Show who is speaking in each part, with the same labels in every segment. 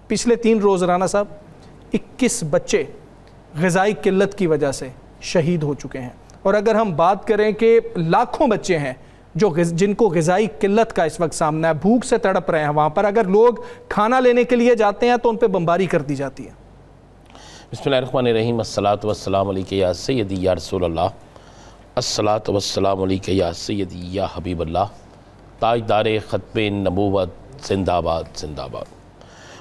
Speaker 1: पिछले 3 रोज़ राना साहब 21 बच्चे ग़िज़ाई किल्लत की वजह से शहीद हो चुके हैं, और अगर हम बात करें कि लाखों बच्चे हैं जिनको ग़िज़ाई किल्लत का इस वक्त सामना है, भूख से तड़प रहे हैं, वहाँ पर अगर लोग खाना लेने के लिए जाते हैं तो उन पर बमबारी कर दी जाती है।
Speaker 2: बिस्मिल्लाहिर्रहमानिर्रहीम, अस्सलातु वस्सलामु अलैका या सय्यदी या रसूल अल्लाह, अस्सलातु वस्सलामु अलैका या सय्यदी या हबीब अल्लाह, ताजदार ख़त्मे नबूवत जिंदाबाद जिंदाबाद।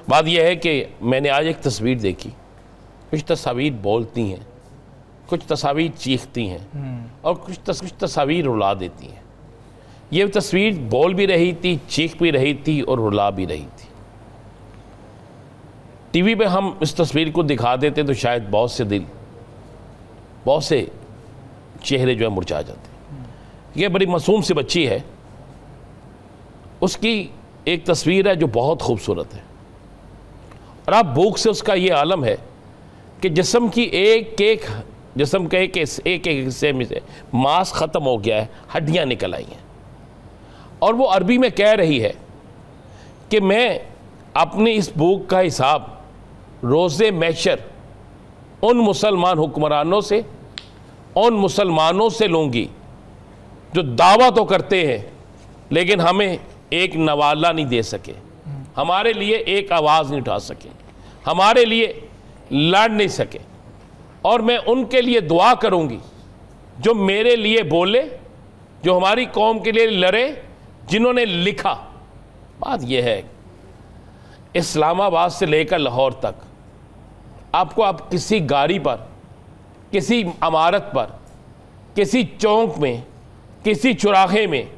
Speaker 2: बात यह है कि मैंने आज एक तस्वीर देखी, कुछ तस्वीर बोलती हैं, कुछ तस्वीर चीखती हैं और कुछ तस्वीर रुला देती हैं। ये तस्वीर बोल भी रही थी, चीख भी रही थी और रुला भी रही थी। टीवी पे हम इस तस्वीर को दिखा देते तो शायद बहुत से दिल, बहुत से चेहरे जो है मुरझा जाते। ये बड़ी मासूम सी बच्ची है, उसकी एक तस्वीर है जो बहुत खूबसूरत है, और आप भूख से उसका ये आलम है कि जिस्म की एक जिस्म के एक हिस्से में से मांस ख़त्म हो गया है, हड्डियाँ निकल आई हैं, और वो अरबी में कह रही है कि मैं अपनी इस भूख का हिसाब रोज़े महशर उन मुसलमान हुक्मरानों से, उन मुसलमानों से लूँगी जो दावा तो करते हैं लेकिन हमें एक नवाला नहीं दे सके, हमारे लिए एक आवाज़ नहीं उठा सके, हमारे लिए लड़ नहीं सके। और मैं उनके लिए दुआ करूँगी जो मेरे लिए बोले, जो हमारी कौम के लिए लड़े, जिन्होंने लिखा। बात यह है, इस्लामाबाद से लेकर लाहौर तक आपको आप किसी गाड़ी पर, किसी इमारत पर, किसी चौक में, किसी चौराहे में,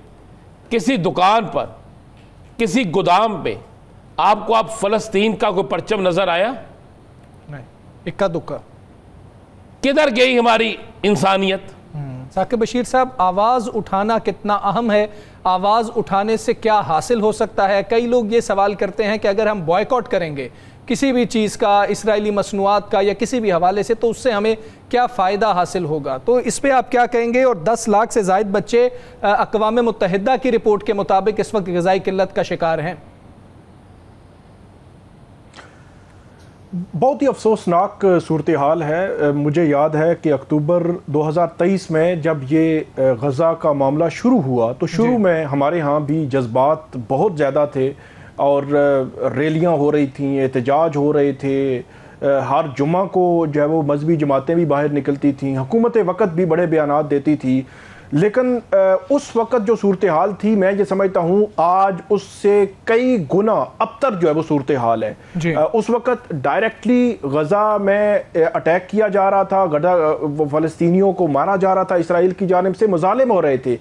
Speaker 2: किसी दुकान पर, किसी गोदाम पे आपको आप फ़लस्तीन का कोई परचम नज़र आया?
Speaker 1: नहीं, इक्का दुक्का।
Speaker 2: किधर गई हमारी इंसानियत?
Speaker 1: साकिब बशीर साहब, आवाज़ उठाना कितना अहम है, आवाज़ उठाने से क्या हासिल हो सकता है? कई लोग ये सवाल करते हैं कि अगर हम बॉयकॉट करेंगे किसी भी चीज़ का, इसराइली मसनूआत का या किसी भी हवाले से, तो उससे हमें क्या फ़ायदा हासिल होगा? तो इस पर आप क्या कहेंगे? और 10 लाख से ज़ायद बच्चे अक़वाम मुत्तहिदा की रिपोर्ट के मुताबिक इस वक्त ग़िज़ाई किल्लत का शिकार हैं।
Speaker 3: बहुत ही अफसोसनाक सूरत हाल है। मुझे याद है कि अक्टूबर 2023 में जब ये गज़ा का मामला शुरू हुआ तो शुरू में हमारे यहाँ भी जज्बात बहुत ज़्यादा थे और रैलियाँ हो रही थीं, एहतजाज हो रहे थे। हर जुम्मा को जो है वो मजहबी जमातें भी बाहर निकलती थीं, हुकूमत वक़्त भी बड़े बयानात देती थी। लेकिन उस वक़्त जो सूरत हाल थी, मैं ये समझता हूँ आज उससे कई गुना अबतर जो है वो सूरत हाल है। उस वक़्त डायरेक्टली गज़ा में अटैक किया जा रहा था, फ़लस्तीनियों को मारा जा रहा था, इसराइल की जानिब से मुज़ालिम हो रहे थे।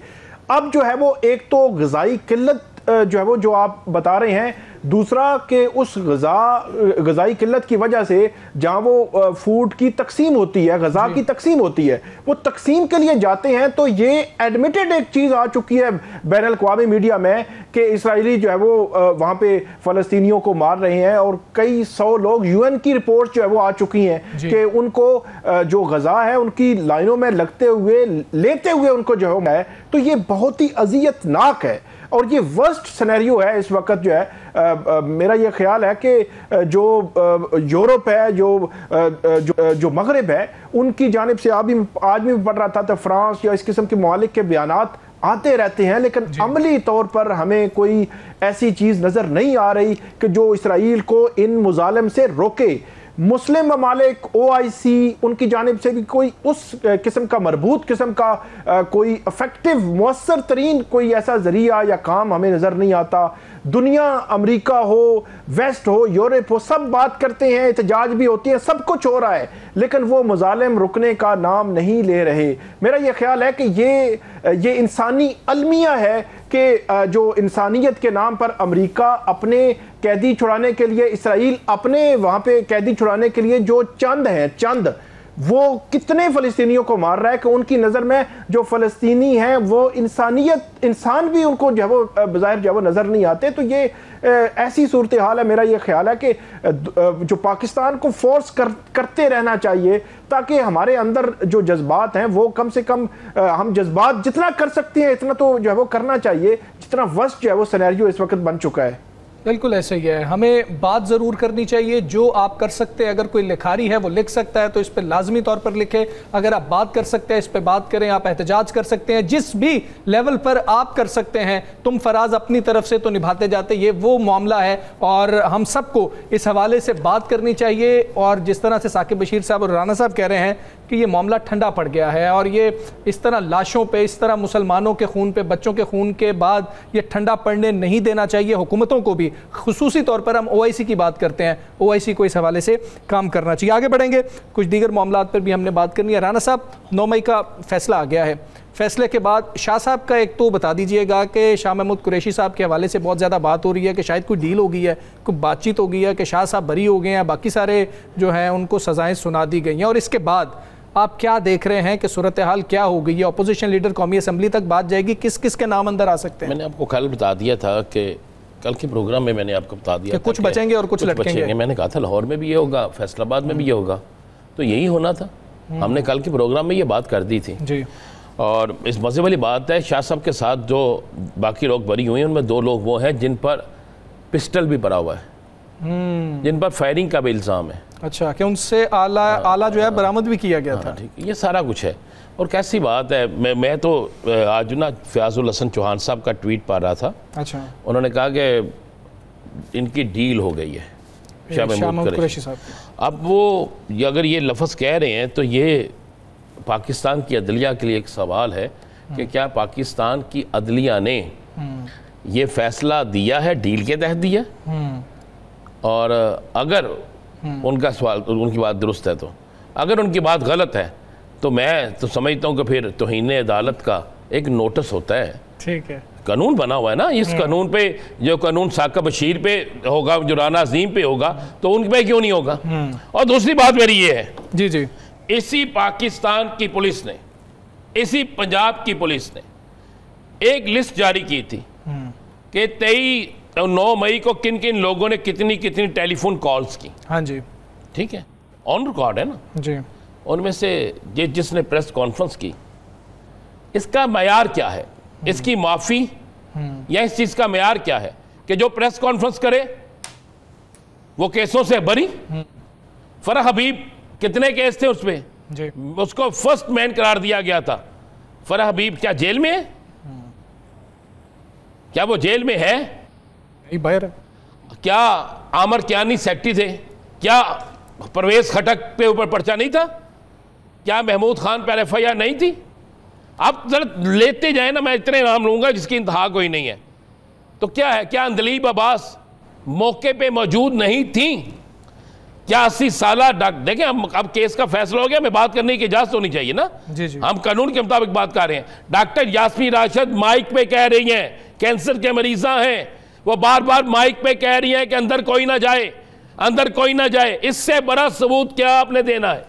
Speaker 3: अब जो है वो एक तो ग़िज़ाई किल्लत जो है वो जो आप बता रहे हैं, दूसरा कि उस ग़िज़ाई किल्लत की वजह से जहाँ वो फूड की तकसीम होती है, ग़िज़ा की तकसीम होती है, वो तकसीम के लिए जाते हैं तो ये एडमिटेड एक चीज़ आ चुकी है बैनुल-अक़वामी मीडिया में कि इसराइली जो है वो वहाँ पे फ़लस्तीनियों को मार रहे हैं, और कई 100 लोग, UN की रिपोर्ट जो है वो आ चुकी हैं कि उनको जो ग़िज़ा है उनकी लाइनों में लगते हुए, लेते हुए उनको जो है, तो ये बहुत ही अज़ियतनाक है और ये वर्स्ट सिनेरियो है इस वक्त जो है। मेरा ये ख्याल है कि जो यूरोप है, जो मगरब है, उनकी जानिब से आज भी पढ़ रहा था तो फ्रांस या इस किस्म के ममालिक के बयानात आते रहते हैं, लेकिन अमली तौर पर हमें कोई ऐसी चीज़ नज़र नहीं आ रही कि जो इसराइल को इन मुज़ालिम से रोके। मुस्लिम ममालिक, OIC, उनकी जानिब से भी कोई उस किस्म का मरबूत किस्म का कोई इफेक्टिव मुअस्सर तरीन कोई ऐसा ज़रिया या काम हमें नज़र नहीं आता। दुनिया, अमेरिका हो, वेस्ट हो, यूरोप हो, सब बात करते हैं, एहतजाज भी होती है, सब कुछ हो रहा है, लेकिन वो मुज़ालिम रुकने का नाम नहीं ले रहे। मेरा ये ख्याल है कि ये इंसानी अलमिया है कि जो इंसानियत के नाम पर अमेरिका अपने कैदी छुड़ाने के लिए, इसराइल अपने वहाँ पे कैदी छुड़ाने के लिए जो चंद वो कितने फ़लस्तीनियों को मार रहा है कि उनकी नज़र में जो फ़लस्तीनी हैं वो इंसान भी उनको जो है वो बज़ाहिर जो है वो नज़र नहीं आते। तो ये ऐसी सूरत हाल है। मेरा ये ख्याल है कि जो पाकिस्तान को फोर्स करते रहना चाहिए ताकि हमारे अंदर जो जज्बात हैं वो कम से कम हम जज्बात जितना कर सकते हैं इतना तो जो है वो करना चाहिए, जितना वर्स्ट जो है वो सिनेरियो इस वक्त बन चुका है।
Speaker 1: بالکل ایسا ہی ہے. ہمیں بات ضرور کرنی چاہیے. جو آپ کر سکتے ہیں, اگر کوئی لکھاری ہے وہ لکھ سکتا ہے تو اس پہ لازمی طور پر لکھے. اگر آپ بات کر سکتے ہیں اس پہ بات کریں. آپ احتجاج کر سکتے ہیں جس بھی لیول پر آپ کر سکتے ہیں. تم فراز اپنی طرف سے تو نبھاتے جاتے, یہ وہ معاملہ ہے اور ہم سب کو اس حوالے سے بات کرنی چاہیے. اور جس طرح سے ثاقب بشیر صاحب اور رانا صاحب کہہ رہے ہیں کہ یہ معاملہ ٹھنڈا پڑ گیا ہے اور یہ اس طرح لاشوں پہ, اس طرح مسلمانوں کے خون پہ, بچوں کے خون کے بعد یہ ٹھنڈا پڑنے نہیں دینا چاہیے. حکومتوں کو بھی, خصوصی طور پر ہم OIC کی بات کرتے ہیں, OIC کو اس حوالے سے کام کرنا چاہیے. آگے بڑھیں گے, کچھ دیگر معاملات پر بھی ہم نے بات کرنی ہے. رانا صاحب, 9 مئی کا فیصلہ آ گیا ہے. فیصلے کے بعد شاہ صاحب کا ایک تو بتا دیجئے گا کہ شاہ محمود قریشی صاحب کے حوالے سے بہت زیادہ بات ہو رہی ہے کہ شاید کوئی ڈیل ہو گئی ہے, کوئی بات چیت ہو گئی ہے کہ شاہ صاحب بری ہو گئے ہیں, باقی سارے جو ہیں ان کو سزائیں سنا دی گئی ہیں. اور اس کے بعد آپ کیا دیکھ رہے ہیں کہ صورتحال کیا ہو گئی ہے؟ اپوزیشن لیڈر قومی اسمبلی تک بات جائے گی, کس کس کے نام اندر آ سکتے ہیں؟
Speaker 2: میں نے آپ کو کل بتا دیا تھا کہ کل کے پروگرام میں نے آپ کو بتا دیا
Speaker 1: کہ کچھ بچیں گے اور کچھ لٹکیں گے.
Speaker 2: میں نے کہا تھا لاہور میں بھی یہ ہوگا, فیصل آباد میں بھی یہ ہوگا, تو یہی ہونا تھا. ہم نے کل کے پروگرام میں یہ بات کر دی تھی.
Speaker 1: جی.
Speaker 2: اور اس مزے والی بات ہے, شاہ صاحب کے ساتھ جو باقی لوگ بری ہوئے ہیں ان میں 2 لوگ وہ ہیں جن پر پسٹل بھی پڑا ہوا ہے, جن پر فائرنگ کا بھی الزام ہے.
Speaker 1: اچھا, کہ ان سے آلہ جو ہے برآمد بھی کیا گیا تھا.
Speaker 2: ٹھیک, یہ سارا کچھ ہے. اور کیسی بات ہے, میں تو آج نا فیاض الحسن چوہان صاحب کا ٹویٹ پا رہا تھا.
Speaker 1: اچھا.
Speaker 2: انہوں نے کہا کہ ان کی ڈیل ہو گئی ہے شاہ محمود قریشی صاحب. اب وہ اگر یہ لفظ کہہ رہے ہیں تو یہ پاکستان کی عدلیہ کے لیے ایک سوال ہے کہ کیا پاکستان کی عدلیہ نے یہ فیصلہ دیا ہے ڈیل کے تحت دیا؟ اور اگر ان کا سوال, ان کی بات درست ہے, تو اگر ان کی بات غلط ہے تو میں تو سمجھتا ہوں کہ پھر توہین عدالت کا ایک نوٹس ہوتا ہے.
Speaker 1: ٹھیک ہے,
Speaker 2: قانون بنا ہوا ہے نا, اس قانون پہ جو قانون ثاقب بشیر پہ ہوگا, جو رانا عظیم پہ ہوگا, تو ان پہ کیوں نہیں ہوگا؟ اور دوسری بات میری یہ ہے,
Speaker 1: جی جی,
Speaker 2: اسی پاکستان کی پولیس نے, اسی پنجاب کی پولیس نے ایک لسٹ جاری کی تھی کہ 9 مئی کو کن کن لوگوں نے کتنی کتنی ٹیلی فون کالز کی.
Speaker 1: ہاں جی,
Speaker 2: ٹھیک ہے, آن ریکارڈ ہے نا.
Speaker 1: جی.
Speaker 2: ان میں سے جس نے پریس کانفرنس کی, اس کا معیار کیا ہے؟ اس کی معافی یا اس چیز کا معیار کیا ہے کہ جو پریس کانفرنس کرے وہ کیسوں سے بری؟ فرح حبیب کتنے کیس تھے اس پہ؟
Speaker 1: جی.
Speaker 2: اس کو فرسٹ مین قرار دیا گیا تھا. فرح حبیب کیا جیل میں ہے؟ کیا وہ جیل میں ہے؟
Speaker 1: باہر.
Speaker 2: کیا عامر کیانی سیکٹری تھے؟ کیا پرویز خٹک پہ اوپر پرچہ نہیں تھا؟ کیا محمود خان پہ FIR نہیں تھی؟ اب ذرا لیتے جائیں نا, میں اتنے نام لوں گا جس کی انتہا کوئی نہیں ہے. تو کیا ہے, کیا اندلیب عباس موقع پہ موجود نہیں تھیں؟ کیا 80 سالہ دیکھیں اب کیس کا فیصلہ ہو گیا, میں بات کرنے کی اجازت ہونی چاہیے نا.
Speaker 1: جی جی,
Speaker 2: ہم قانون کے مطابق بات کر رہے ہیں. ڈاکٹر یاسمین راشد مائک پہ کہہ رہی ہیں, کینسر کے مریضاں ہیں, وہ بار بار مائک پہ کہہ رہی ہیں کہ اندر کوئی نہ جائے, اندر کوئی نہ جائے. اس سے بڑا ثبوت کیا آپ نے دینا ہے؟